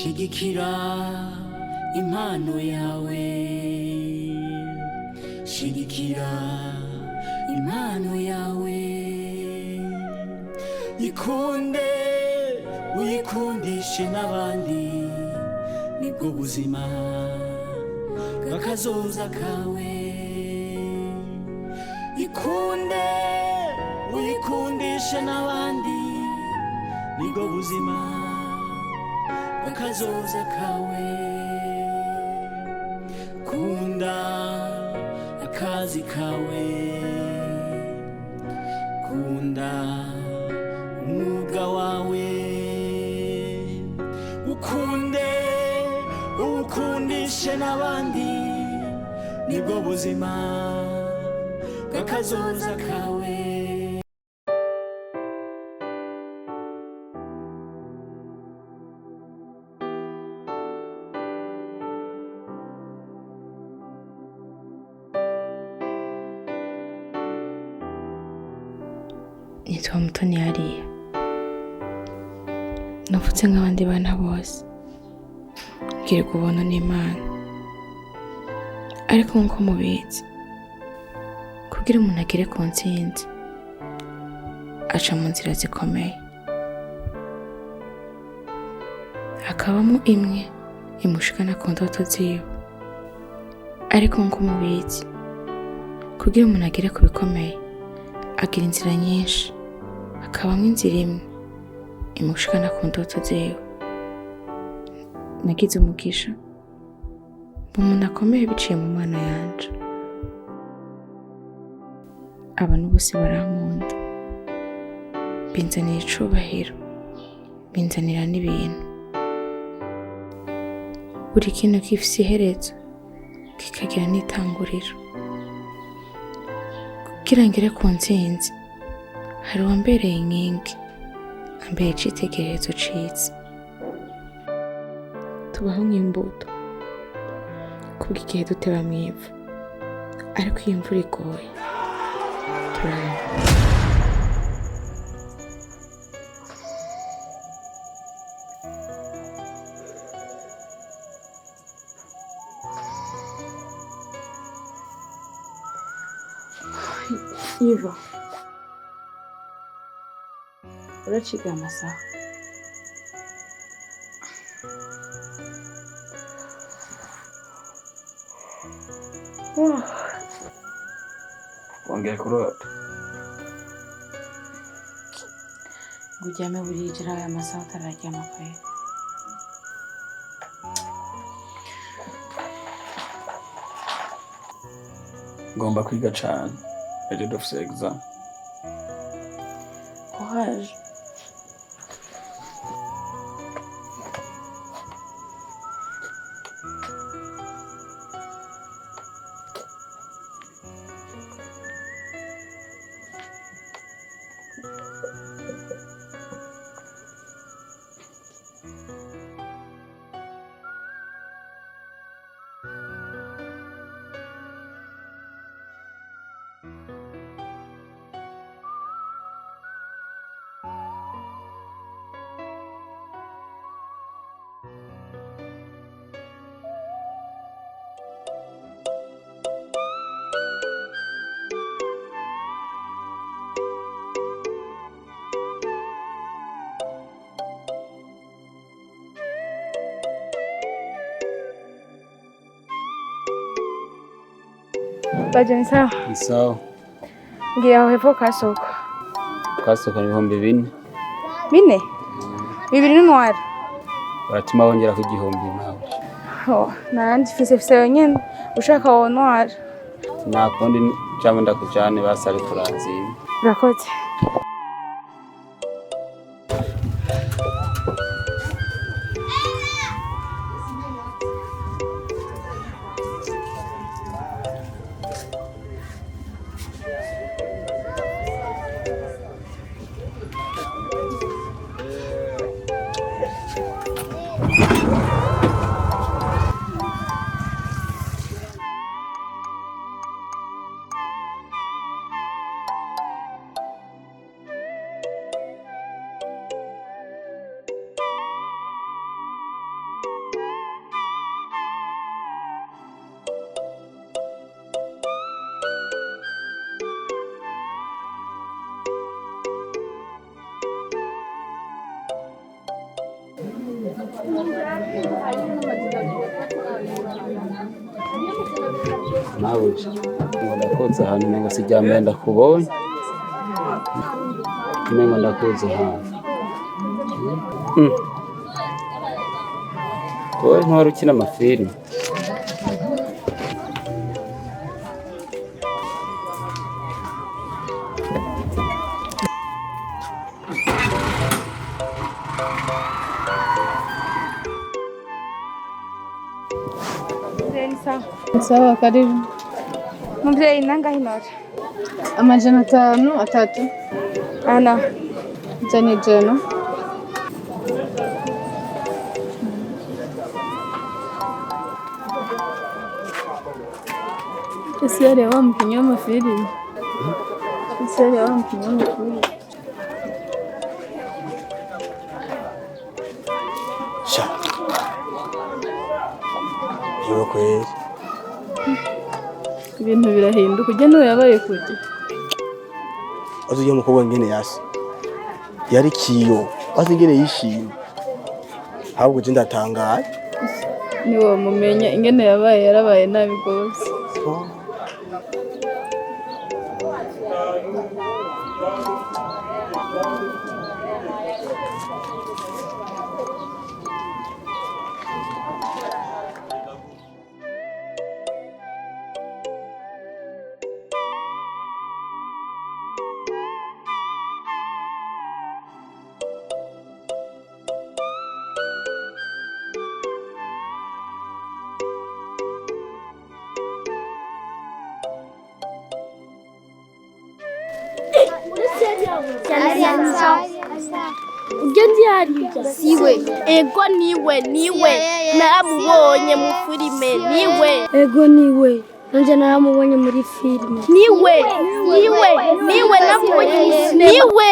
shigikira impano yawe shigikira impano yawe ikunde uyikundishe n'abandi nibwo buzima bw'akazoza kawe ikunde uyikundishe n'abandi nibwo buzima bw'akazoza kawe kunda akazi kawe kunda umwuga wawe ukunde ukundishe n'abandi nibwo buzima bw'akazoza kawe nitwa Mutoni hariya navutse nk'abandi bana bose ngiye kubona n'Imana ariko nko mubizi kugira umuntu agere ku ntsinzi aca mu nzira zikomeye hakabamo imwe imushikana ku ndoto ziwe ariko nko mubizi kugira umuntu agere ku bikomeye agira inzira nyinshi hakabamo inzira imwe imushikana ku ndoto ziwe nagize umugisha umuntu akomeye biciye mu Mana yanje abantu bose barankunda binzanira icubahiro binzanira n'ibintu buri kintu gifise iherezo kikagira n'itanguriro kugira ngere ku ntsinzi hari uwambereye inkingi ambere icitegererezo ciza tubaho nk'imbuto kubwigihe duteba mwivu ariko iyo imvura igoye turama Iva uraciga amasaha wongeye kurota ngo uryame burijira aya masaha utararyama kwe ngomba kwiga cane ejo dufise exam courage Bajeni sawa? Sawa. Ngiye aho hepfo kasoko. Kasoko ni 4,000. 4? 2 n'intwara. Baratuma wongera ku 1,000 nawe. Oh, nandi fise yonyene ushaka wo ntwara. Nakundi cyangwa ndakujane basari kuranzima. Urakoze. mabuja ngo ndakoze ahantu nenga sijyambere ndakubonye nenga ndakoze ahantu wowe ntwari ukina amafilime Sawa, karibu. Muvyeyi nangahe nora? 500 Ana. Jani jana. Ese yari wampinya amafilime. Ese yari wampinya amafilime. Sha. Yo kweli. Ibintu birahinduka ujye n'uwo yabaye kujya Azuye mukobwa ngene yasi yari kiyo azi ngene yishimye ahubwo je ndatangaye ni wo mumenya ingene yabaye yarabaye nabi gose Ugendi hariya siwe ego niwe naramubonye mu filime niwe ego niwe nanje naramubonye muri filime niwe namubonye niwe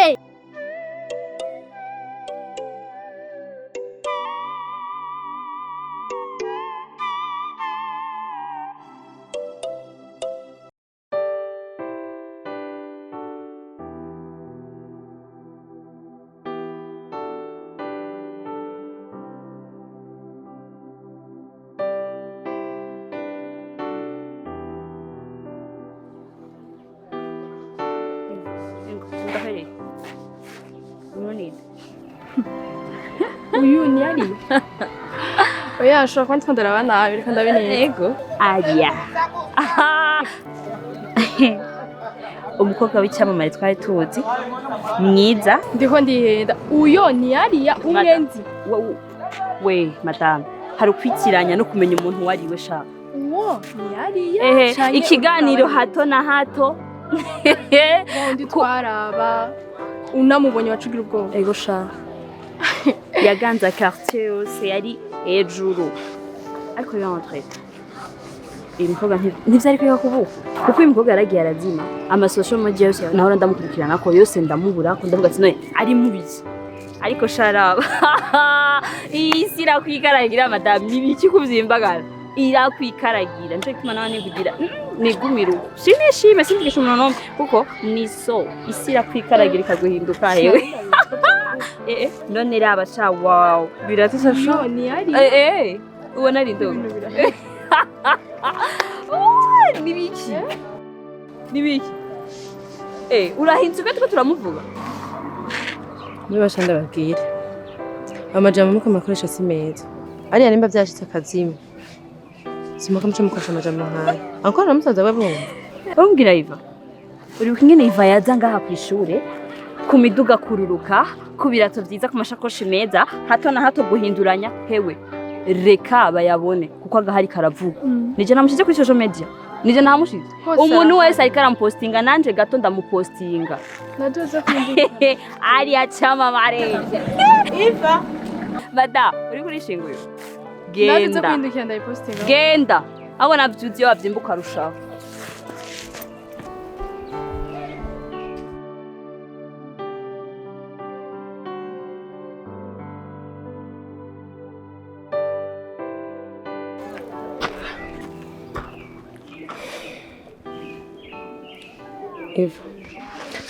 uyu ni ari oya ashobora kuba ntondera abana reka ndabineye yego ariya umukobwa w'icyamamare twari tuzi mwiza ndiko ndihenda uyo ni ariya umwenzi we madame hari ukwikiranya no kumenya umuntu wariwe shaka uwo ni ariya ikiganiro hato na hato ndi twaraba unamubonye wacugira ubwoba ego sha yaganza quartier yose yari hejuru ariko yantrete imukobwa ntivyari kwiga kubuka kuko imukobwa yaragiye arazima ama social media yose nahora ndamukurikirana ko yose ndamubura ko ndavuga ati none ari mubizi ariko sharaba isi irakwikaragira madame nibiki kuvyimbagara irakwikaragira nje kuma nawe nikugira nigumiru sinishime sindigisha umuntu nomwe kuko niso isi irakwikaragira ikaguhinduka hewe none raba sha wow biratusha sho ni ari ubona ari ndo nibiki urahinzuka tuko turamuvuga niba shanda babwire amajambo muko makoresha si meza ariya nimba byashitse akazima simuka muco mukoresha amajambo nkayo ankora namusaza we bumva bambwira Iva uri ukingene Iva yaza ngaha ku ishure ku miduga kururuka ku birato byiza ku mashakoshi meza hato na hato guhinduranya hewe reka bayabone kuko agahari karavuga nije namushize kuri social media nije namushize umuntu wese ariko arampostinga nanje gato ndamupostinga nadoza kwindi ari acamamare Iva bada uri kuri shinguye genda abo navyuzi wavyimbuka rushaho Eva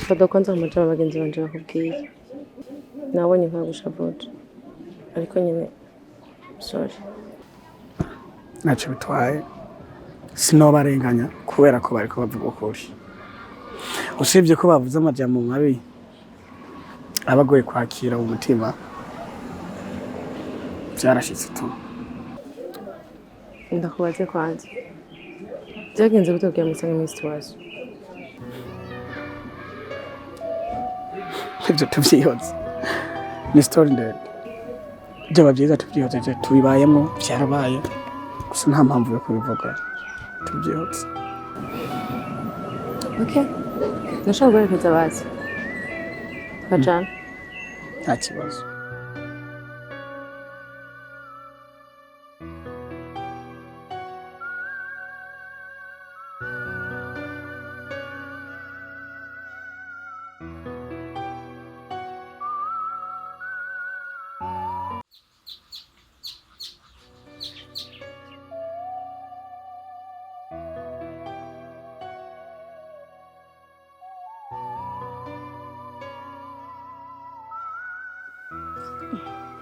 fata kwanza amajambo bagenzi banje bakubwiye nabonye nkagushavuje ariko nyine sorry ntacyo bitwaye sinobarenganya kubera ko bariko bavuga ukuri. Usibye ko bavuze amajambo mabi abagoye kwakira mu mutima, byarashitse tu. Ndakubaze kwanza. Byagenze gute kugira ngo usange muri situation? Ibyo tuvyihoze. Ni story ndende. Byaba byiza tuvyihoze tubibayemo byarabaye. Gusa nta mpamvu yo kubivuga. Tuvyihoze. Okay. Nashaka guherekeza bazi. Kajana. Nta kibazo.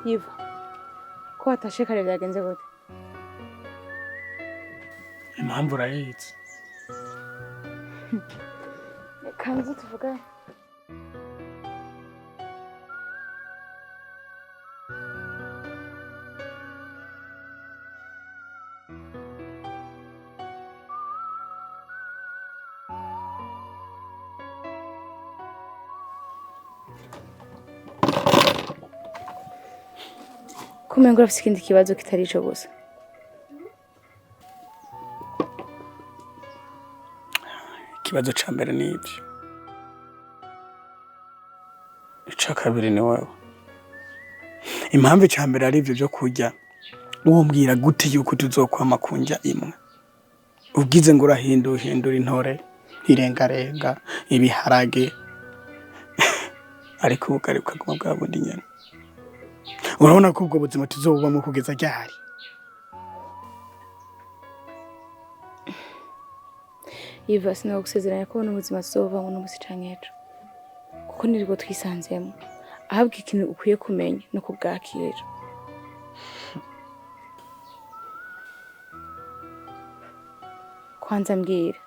Yiva, ko watashe kare byagenze gute? Impamvu urayizi. Kanzu tuvuga. Kumengo afite ikindi kibazo kitari ico gusa. Ikibazo ca mbere ni ibyo. Ica kabiri ni wewe. Impamvu ca mbere ari ibyo byo kurya. Wombwira gute yuko tuzokwama kunja imwe. Ubwize ngo urahindura intore, irengarenga, ibiharage. Ariko ugaruka kuguma bwa bundi nyene. Urabona ko ubwo buzima tuzobubamo kugeza ryari? Yiva, sinagusezeranya ko n'ubuzima tuzobubamo n'ubusi canke ejo. Kuko nirwo twisanzemo. Ahabwa ikintu ukwiye kumenya no kubwakira. Kwanza mbwira.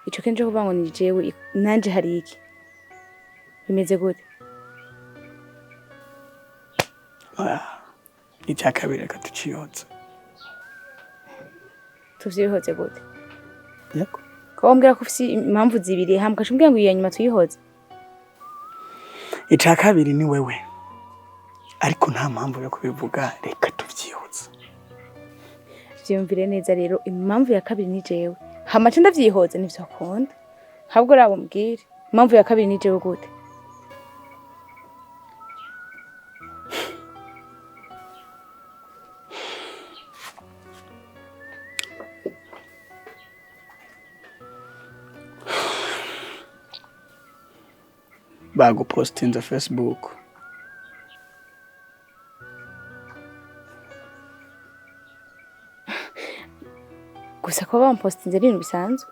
Ico kenje kuvuga ngo ni jewe nanje hari iki? Bimeze gute? Icya kabiri reka tuciyoze. Tuvyihoze gute? Yego. Ko mbwira ko ufite impamvu zibiri hamwe kashumbwira ngo iyo nyuma tuyihoze. Icya kabiri ni wewe. Ariko nta mpamvu yo kubivuga, reka tuvyihoze. Vyumvire neza rero, impamvu ya kabiri ni jewe. Hamace ndavyihoze nivyo akunda. Habwo rabo mbwire. Impamvu ya kabiri ni jewe gute? Bagupostinze Facebook. Gusa ko bampostinze ibintu bisanzwe.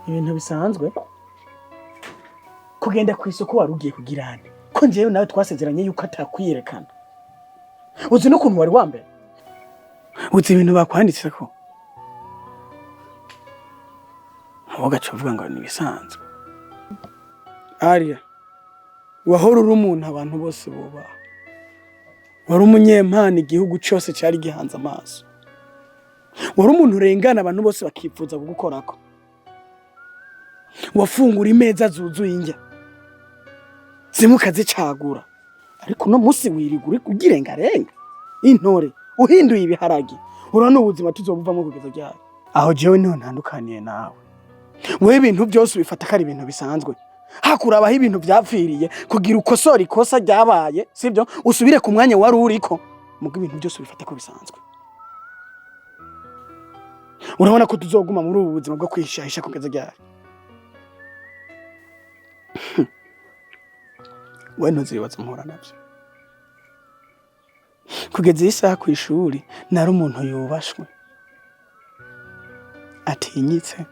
Ibintu bisanzwe? Kugenda ku isoko warugiye kugirane. Ko njewe nawe twasezeranye yuko atakwiyerekana. Uzi n'ukuntu wari wambaye? Uzi ibintu bakwanditse ko? Ugaca uvuga ngo ni bisanzwe. Aria, wahora uri umuntu abantu bose bubaha. Wari umunyempano igihugu cyose cyari gihanze amaso. Wari umuntu urengana abantu bose bakifuza kugukorako. Wafungura imeza zuzuye injya. Zimukazicagura. Ariko no musi wirigura kugirengarenga. Intore uhinduye ibiharage. Urano ubuzima tuzobuvamo kugeza ryari. Aho jewe niho ntandukaniye nawe. Wewe ibintu byose ubifata kari ibintu bisanzwe. Hakurabaho ibintu byapfiriye kugira ukosora ikosa ryabaye, sibyo? Usubire ku mwanya wari uriko. Mugo ibintu byose ubifata ko bisanzwe. Urabona ko tuzoguma muri ubu buzima bwo kwishahisha kugeza ryari. We ntuzibaza muhora nabyo. Kugeza isaha ku ishuri nari umuntu yubashwe. Atinyitse.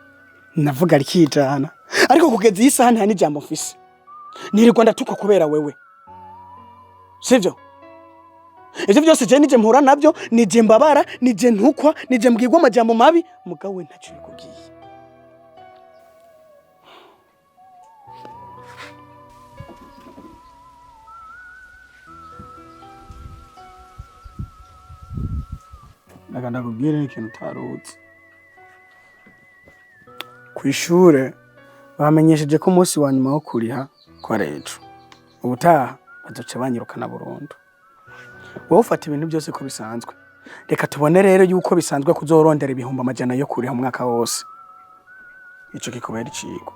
Navuga rikijana. Ariko kugeza isaha nta n'ijambo mfise. Nirirwa ndatuka kubera wewe. Sivyo? ivyo byose je nije mpura navyo, nije mbabara, nije ntukwa, nije mbwirwa amajambo mabi, mugabo we ntaco bikubwiye. Ndakubwira ikintu utaruzi. Kw'ishure bamenyesheje ko umunsi wa nyuma wo kuriha ko ari ejo. Ubutaha bazoca banyirukana burundu. Wowe ufata ibintu byose ko bisanzwe. Reka tubone rero yuko bisanzwe kuzorondera ibihumbi amajana yo kuriha umwaka wose. Ico kikubera icigo.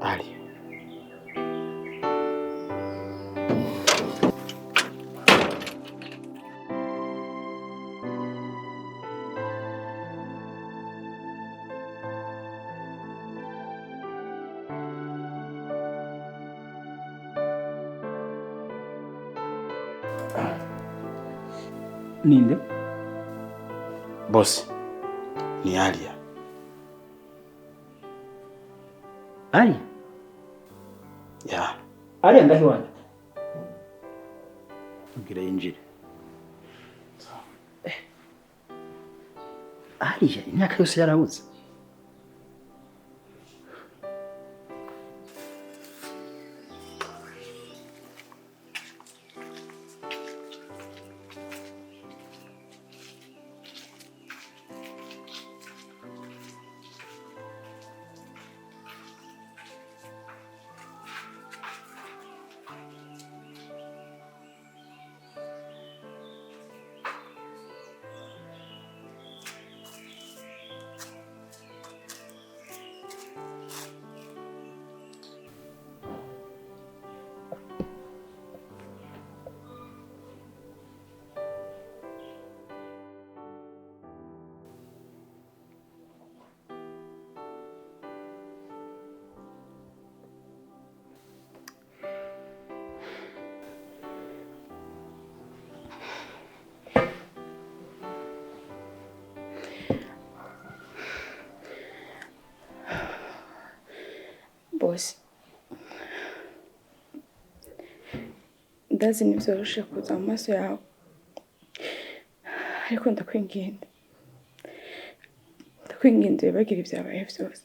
Ali. Ninde? Boss. Ni Alia. Alia? Ya. Alia ngahi wanje? Mbwira yinjire. Alia imyaka yose yarabuze. Boss. Ndazi nivyoroshe kuza mu maso yawe. Ariko ndakwinginze. Ndakwinginze bagira ibyabaye byose.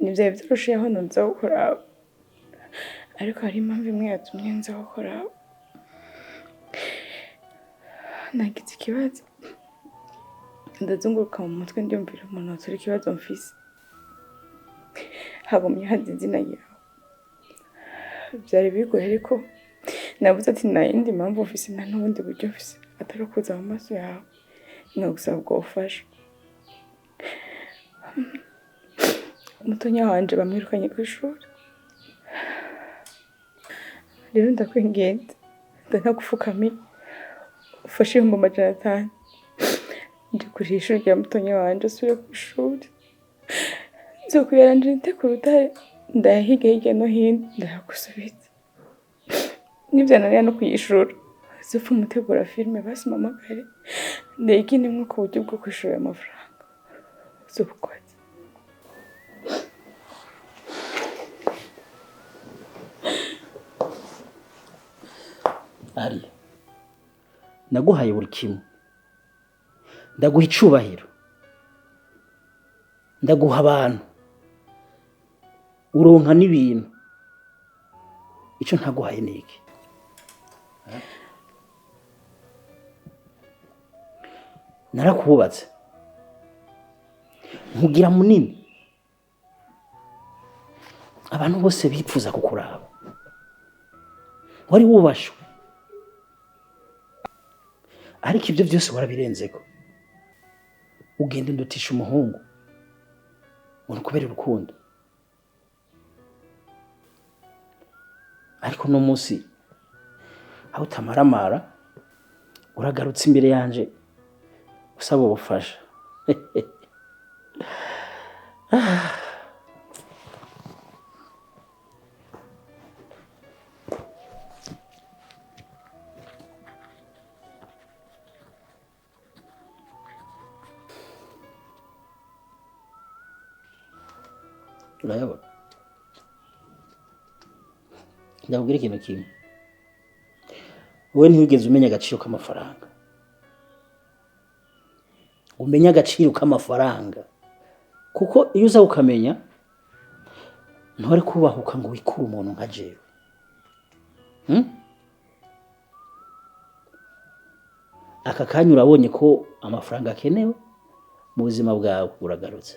Nivyo vyoroshe aho nza gukora. Ariko hari impamvu imwe yatumye nza gukora. Nagize ikibazo. Ndazunguruka mu mutwe ndiyumvira umuntu watura ikibazo mfise. Hagumye hadi izina yawe. Byari bigoye ariko nabuze ati nta yindi mpamvu mfise nta n'ubundi buryo mfise atari kuza mu maso yawe nkagusaba ubwo bufasha. mutonya wanje bamwirukanye ku ishuri. Rero ndakwinginze ndanagupfukamira ufashe 500 ndi kuri ishuri rya mutonya wanje asubire ku ishuri. Nzokuyaranje nte ku rutare ndahiga hirya no hino ndagusubiza. Nivyananiye no kuyishura zopfa umutegura filime basi mamagare ndayigine mwo ku buryo bwo kwishura amafaranga zobukwaje. Ari naguhaye buri kimwe, ndaguha icubahiro, ndaguha abantu, uronka n'ibintu. Ico ntaguhaye niki? Narakubatse nkugira munini, abantu bose bipfuza kukuraba, wari wubashwe, ariko ibyo byose warabirenzeko. Ugende ndutisha umuhungu kubera urukundo. Ariko no munsi aho utamaramara uragarutse imbere yanje usaba ubufasha. Urayabona? Ndakubwira ikintu kimwe, wowe ntiwigeze umenya agaciro k'amafaranga. Umenya agaciro k'amafaranga kuko iyo uza ukamenya ntore kubahuka ngo wikure umuntu nka jewe. Aka kanya urabonye ko amafaranga akenewe mu buzima bwawe, uragarutse.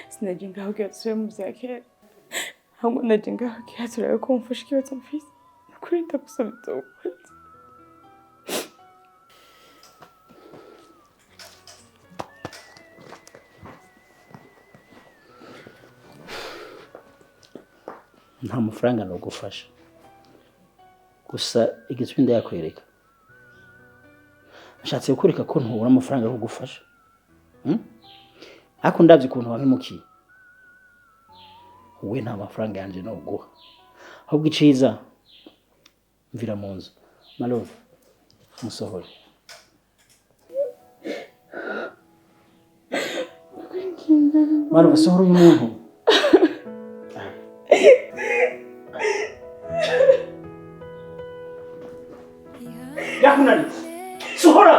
Sinaje ngaho gasubire mu bya kera, ahubwo naje ngaho kihaturaye ko mfashe ikibazo mfise kuri ndagusabye ukwezi. Nta mafaranga no gufasha, gusa igitswe ndayakwereka. Nshatse gukureka ko ntubura amafaranga yo gufasha. Ako ndavye ukuntu wabimukiye, we nta mafaranga yanje no guha, ahubwo iciza mvira mu nzu. Malove musohore. Malove sohora uyu muntu. Yakunani sohora.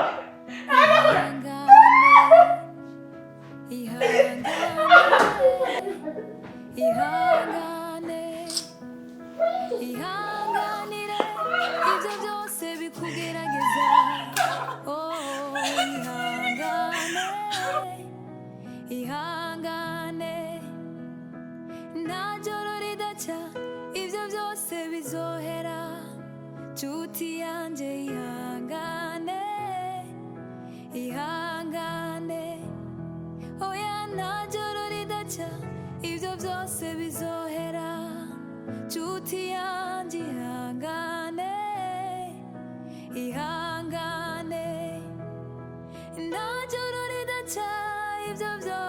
Ihangane, ntajoro ridaca, ibyo byose